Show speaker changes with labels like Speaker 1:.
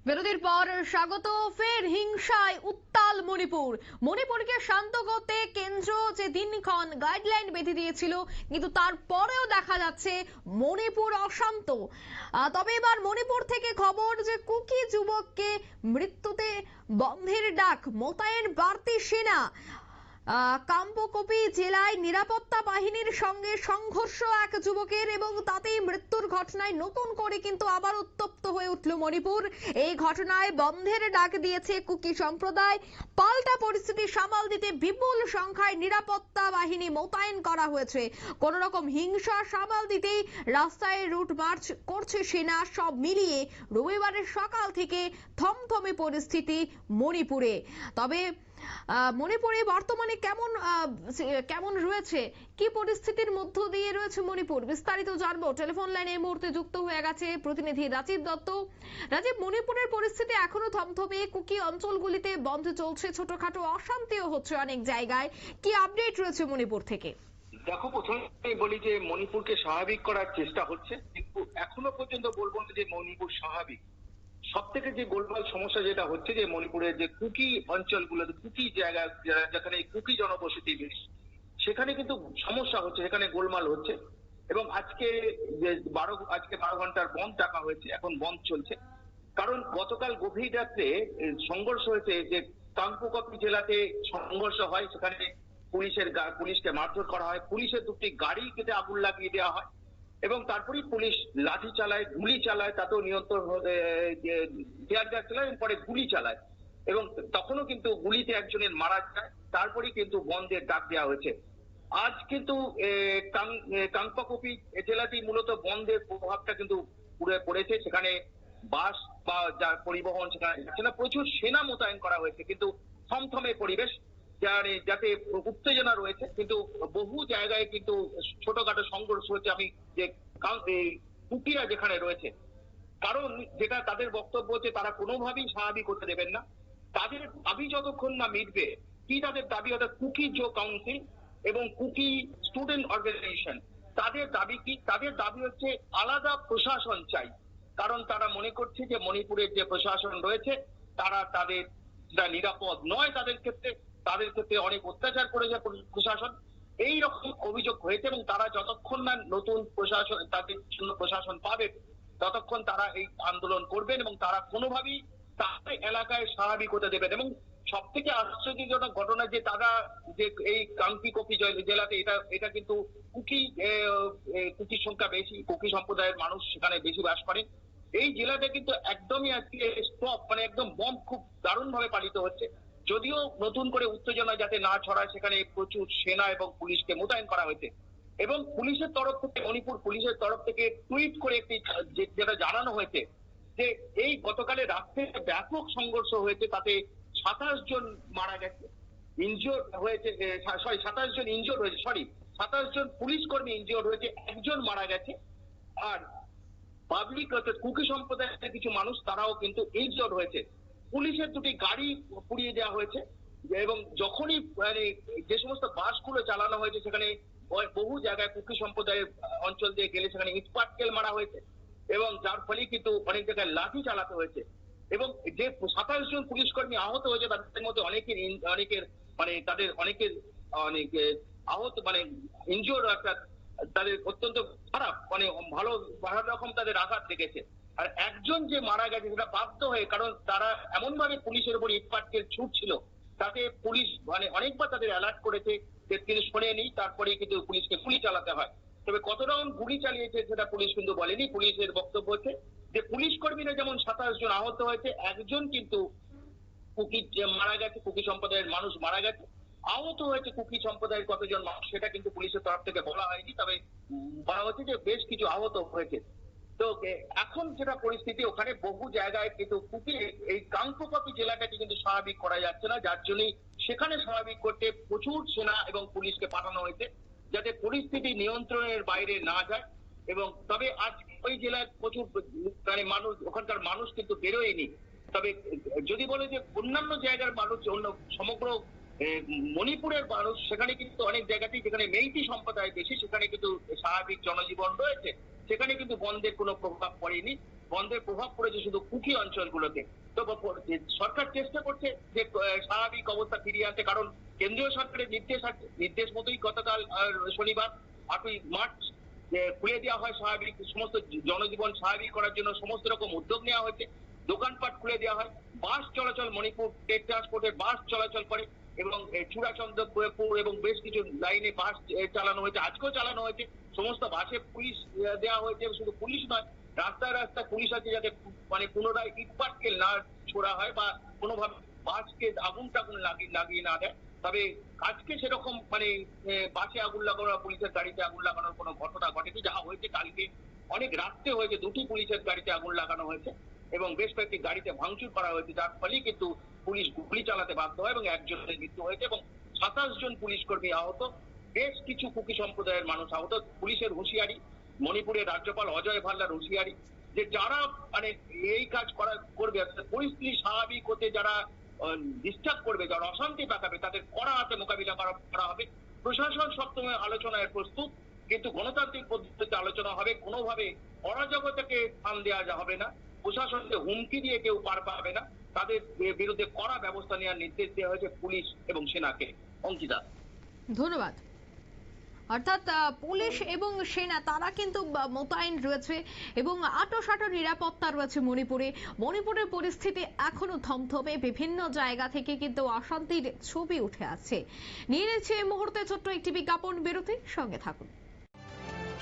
Speaker 1: বিরতির পর স্বাগত। ফের হিংসায় উত্তাল মণিপুর। মণিপুরকে শান্ত করতে কেন্দ্র যে দিনক্ষণ গাইডলাইন বেঁধে দিয়েছিল, কিন্তু তারপরেও দেখা যাচ্ছে মণিপুর অশান্ত। তবে এবার মণিপুর থেকে খবর যে কুকি যুবককে মৃত্যুতে বন্ধের ডাক, মোতায়েন বাড়তি সেনা। কাম্পকপি জেলায় নিরাপত্তা বাহিনীর সঙ্গে সংঘর্ষ এক যুবকের, এবং তাতেই মৃত্যুর ঘটনায় নতুন করে কিন্তু আবার উত্তপ্ত হয়ে উঠল মণিপুর। এই ঘটনায় বন্ধের ডাক দিয়েছে কুকি সম্প্রদায়। পাল্টা পরিস্থিতি সামাল দিতে বিপুল সংখ্যায় নিরাপত্তা বাহিনী মোতায়েন করা হয়েছে। কোন রকম হিংসা সামাল দিতেই রাস্তায় রুট মার্চ করছে সেনা। সব মিলিয়ে রবিবারের সকাল থেকে থমথমে পরিস্থিতি মণিপুরে। তবে মণিপুরে বর্তমানে কেমন রয়েছে, কি পরিস্থিতির মধ্য দিয়ে রয়েছে মণিপুর, বিস্তারিত জানবো। টেলিফোন লাইনে এই মুহূর্তে যুক্ত হয়ে গেছে প্রতিনিধি রাজীব দত্ত। রাজীব, মণিপুরের পরিস্থিতি এখনো থমথমে, কুকি অঞ্চলগুলিতে বন্ধ চলছে, ছোটখাটো অশান্তিও হচ্ছে অনেক জায়গায়। কি আপডেট রয়েছে মণিপুর থেকে?
Speaker 2: দেখো, প্রথমে বলি যে মণিপুরকে স্বাভাবিক করার চেষ্টা হচ্ছে, কিন্তু এখনো পর্যন্ত বলবো না যে মণিপুর স্বাভাবিক। সব থেকে যে গোলমাল সমস্যা যেটা হচ্ছে যে মণিপুরের যে কুকি অঞ্চলগুলো, কুকি জায়গা যেখানে কুকি জনবসতি বেশি, সেখানে কিন্তু সমস্যা হচ্ছে, সেখানে গোলমাল হচ্ছে। এবং আজকে 12 ঘন্টার বন্ধ ডাকা হয়েছে, এখন বন্ধ চলছে। কারণ গতকাল গভীর রাত্রে সংঘর্ষ হয়েছে, যে কাংপোকপি জেলাতে সংঘর্ষ হয়, সেখানে পুলিশকে মারধর করা হয়, পুলিশের দুটি গাড়ি কেটে আগুন লাগিয়ে দেওয়া হয়, এবং তারপরেই পুলিশ লাঠি চালায়, গুলি চালায়, তাতেও নিয়ন্ত্রণ টিয়ার গ্যাস চালায় এবং পরে গুলি চালায়, এবং তখনও কিন্তু গুলিতে একজনের মারা যায়। তারপরেই কিন্তু বন্ধের ডাক দেওয়া হয়েছে। আজ কিন্তু কাংপোকপি জেলাতেই মূলত বন্ধের প্রভাবটা কিন্তু পুরো পড়েছে। সেখানে বাস বা যা পরিবহন সেখানে যাচ্ছে না, প্রচুর সেনা মোতায়েন করা হয়েছে, কিন্তু থমথমে পরিবেশ, যাতে উত্তেজনা রয়েছে, কিন্তু বহু জায়গায় কিন্তু ছোটখাটো সংঘর্ষ হচ্ছে। আমি যে কুকিরা যেখানে রয়েছে, কারণ যেটা তাদের বক্তব্য হচ্ছে, তারা কোনোভাবেই স্বাভাবিক হতে দেবেন না। তাদের দাবি যতক্ষণ না মিটবে, কি তাদের দাবি, অর্থাৎ কুকি জো কাউন্সিল এবং কুকি স্টুডেন্ট অর্গানাইজেশন, তাদের দাবি কি? তাদের দাবি হচ্ছে আলাদা প্রশাসন চাই। কারণ তারা মনে করছে যে মণিপুরের যে প্রশাসন রয়েছে, তাদের নিরাপদ নয়, তাদের ক্ষেত্রে অনেক অত্যাচার করেছে প্রশাসন, এই রকম অভিযোগ হয়েছে। এবং তারা যতক্ষণ না নতুন প্রশাসন, তাদের জন্য প্রশাসন পাবে, ততক্ষণ তারা এই আন্দোলন করবেন, এবং তারা কোনোভাবেই তাদের এলাকায় স্বাভাবিক হতে দেবেন। এবং সব থেকে আশ্চর্যজনক ঘটনা যে তারা যে এই কাংপোকপি জেলাতে, এটা কিন্তু কুকির সংখ্যা বেশি, কুকি সম্প্রদায়ের মানুষ সেখানে বেশি বাস করেন। এই জেলাতে কিন্তু একদমই আজকে স্টপ, মানে একদম বন্ধ খুব দারুণ ভাবে পালিত হচ্ছে। যদিও নতুন করে উত্তেজনা যাতে না ছড়ায়, সেখানে প্রচুর সেনা এবং পুলিশকে মোতায়েন করা হয়েছে। এবং পুলিশের তরফ থেকে, মণিপুর পুলিশের তরফ থেকে টুইট করে একটি যেটা জানানো হয়েছে যে এই গতকালে রাত্রে ব্যাপক সংঘর্ষ হয়েছে, তাতে 27 জন মারা গেছে, ইনজিওর হয়েছে, 27 জন ইনজিওর হয়েছে, 27 জন পুলিশ কর্মী ইনজিওর হয়েছে, একজন মারা গেছে। আর পাবলিক, অর্থাৎ কুকি সম্প্রদায়ের কিছু মানুষ, তারাও কিন্তু ইনজিওর হয়েছে। পুলিশের দুটি গাড়ি পুড়িয়ে দেওয়া হয়েছে, এবং যখনই যে সমস্ত বাসগুলো চালানো হয়েছে, সেখানে বহু জায়গায় কুকি সম্প্রদায়ের অঞ্চল দিয়ে গেলে সেখানে ইট পাটকেল মারা হয়েছে, এবং যার ফলে কিন্তু অনেক জায়গায় লাঠি চালাতে হয়েছে। এবং যে 27 জন পুলিশ কর্মী আহত হয়েছে, তাদের মধ্যে অনেকের আহত, মানে ইনজিওর, অর্থাৎ তাদের অত্যন্ত খারাপ, মানে ভালো রকম তাদের আঘাত লেগেছে। আর একজন যে মারা গেছে, সেটা বাধ্য হয়ে, কারণ তারা এমন ভাবে পুলিশের উপর ইট পাটকেল ছুটছিল, তাতে পুলিশ অনেকবার তাদের অ্যালার্ট করেছে যে তিনি শোনেনি, তারপরে কিন্তু পুলিশকে গুলি চালাতে হয়। তবে কত রাউন্ড গুলি চালিয়েছে সেটা পুলিশ কিন্তু বলেনি। পুলিশের বক্তব্য হচ্ছে যে পুলিশ কর্মীরা যেমন 27 জন আহত হয়েছে, একজন কিন্তু কুকি মারা গেছে, কুকি সম্প্রদায়ের মানুষ মারা গেছে। আহত হয়েছে কুকি সম্প্রদায়ের কতজন মানুষ, সেটা কিন্তু পুলিশের তরফ থেকে বলা হয়নি, তবে বলা হচ্ছে যে বেশ কিছু আহত হয়েছে। তো এখন যেটা পরিস্থিতি, ওখানে বহু জায়গায় কিন্তু কুকি, এই কাংপোকপি জেলাটাকে কিন্তু স্বাভাবিক করা যাচ্ছে না, যার জন্যই সেখানে স্বাভাবিক করতে প্রচুর সেনা এবং পুলিশকে পাঠানো হয়েছে, যাতে পরিস্থিতি নিয়ন্ত্রণের বাইরে না যায়। এবং তবে আজ ওই জেলায় প্রচুর মানুষ, ওখানকার মানুষ কিন্তু বেরোয়নি। তবে যদি বলে যে অন্যান্য জায়গার মানুষ, অন্য সমগ্র মণিপুরের মানুষ, সেখানে কিন্তু অনেক জায়গাতেই, যেখানে মেইতি সম্প্রদায় বেশি, সেখানে কিন্তু স্বাভাবিক জনজীবন রয়েছে, সেখানে কিন্তু বন্ধের কোনো প্রভাব পড়েনি। বন্ধের প্রভাব পড়েছে শুধু কুকি অঞ্চলগুলোতে। তো সরকার চেষ্টা করছে যে স্বাভাবিক অবস্থা ফিরিয়ে আনতে, কারণ কেন্দ্রীয় সরকারের নির্দেশ মতোই গতকাল শনিবার 8ই মার্চ খুলে দেওয়া হয় স্বাভাবিক সমস্ত জনজীবন স্বাভাবিক করার জন্য সমস্ত রকম উদ্যোগ নেওয়া হয়েছে। দোকানপাট খুলে দেওয়া হয়, বাস চলাচল, মণিপুর স্টেট ট্রান্সপোর্টের বাস চলাচল করে এবং চূড়াচন্দ্রপুর এবং বেশ কিছু লাইনে বাস চালানো হয়েছে, আজকেও চালানো হয়েছে। সমস্ত বাসে পুলিশ দেওয়া হয়েছে, শুধু পুলিশ নয়, রাস্তায় রাস্তায় পুলিশ আছে, যাতে মানে পুনরায় ইটপাটকেল না ছোড়া হয় বা কোনোভাবে বাসকে আগুন টাগুন লাগিয়ে না দেয়। তবে আজকে সেরকম মানে বাসে আগুন লাগানো, পুলিশের গাড়িতে আগুন লাগানোর কোনো ঘটনা ঘটেনি। যা হয়েছে কালকে অনেক রাত্রে হয়েছে, 2টি পুলিশের গাড়িতে আগুন লাগানো হয়েছে এবং বেশ কয়েকটি গাড়িতে ভাঙচুর করা হয়েছে, যার ফলেই কিন্তু পুলিশ গুলি চালাতে বাধ্য হয় এবং একজনের মৃত্যু হয়েছে এবং 27 জন পুলিশ কর্মী আহত, বেশ কিছু কুকি সম্প্রদায়ের মানুষ আহত। পুলিশের হুঁশিয়ারি, মণিপুরের রাজ্যপাল অজয় ভাল্লার হুঁশিয়ারি যে যারা মানে এই কাজ করবে, পরিস্থিতি স্বাভাবিক হতে যারা ডিস্টার্ব করবে, যারা অশান্তি পাকাবে, তাদের কড়া হাতে মোকাবিলা করা হবে। প্রশাসন সবসময় আলোচনায় প্রস্তুত, কিন্তু গণতান্ত্রিক পদ্ধতিতে আলোচনা হবে, কোনোভাবে অরাজকতাকে স্থান দেওয়া হবে না। প্রশাসনকে হুমকি দিয়ে কেউ পার পাবে না, তাদের বিরুদ্ধে কড়া ব্যবস্থা নেওয়ার নির্দেশ দেওয়া হয়েছে পুলিশ এবং সেনাকে। অঙ্কিতা,
Speaker 1: ধন্যবাদ। অর্থাৎ পুলিশ এবং সেনা তারা কিন্তু মোতায়েন রয়েছে এবং আঁটোসাঁটো নিরাপত্তা রয়েছে মণিপুরের পরিস্থিতি এখনো থমথমে, বিভিন্ন জায়গা থেকে কিন্তু অশান্তির ছবি উঠে আসছে। নিয়ে নিচ্ছে এই মুহূর্তে ছোট্ট একটি বিজ্ঞাপন বিরতি, সঙ্গে থাকুন।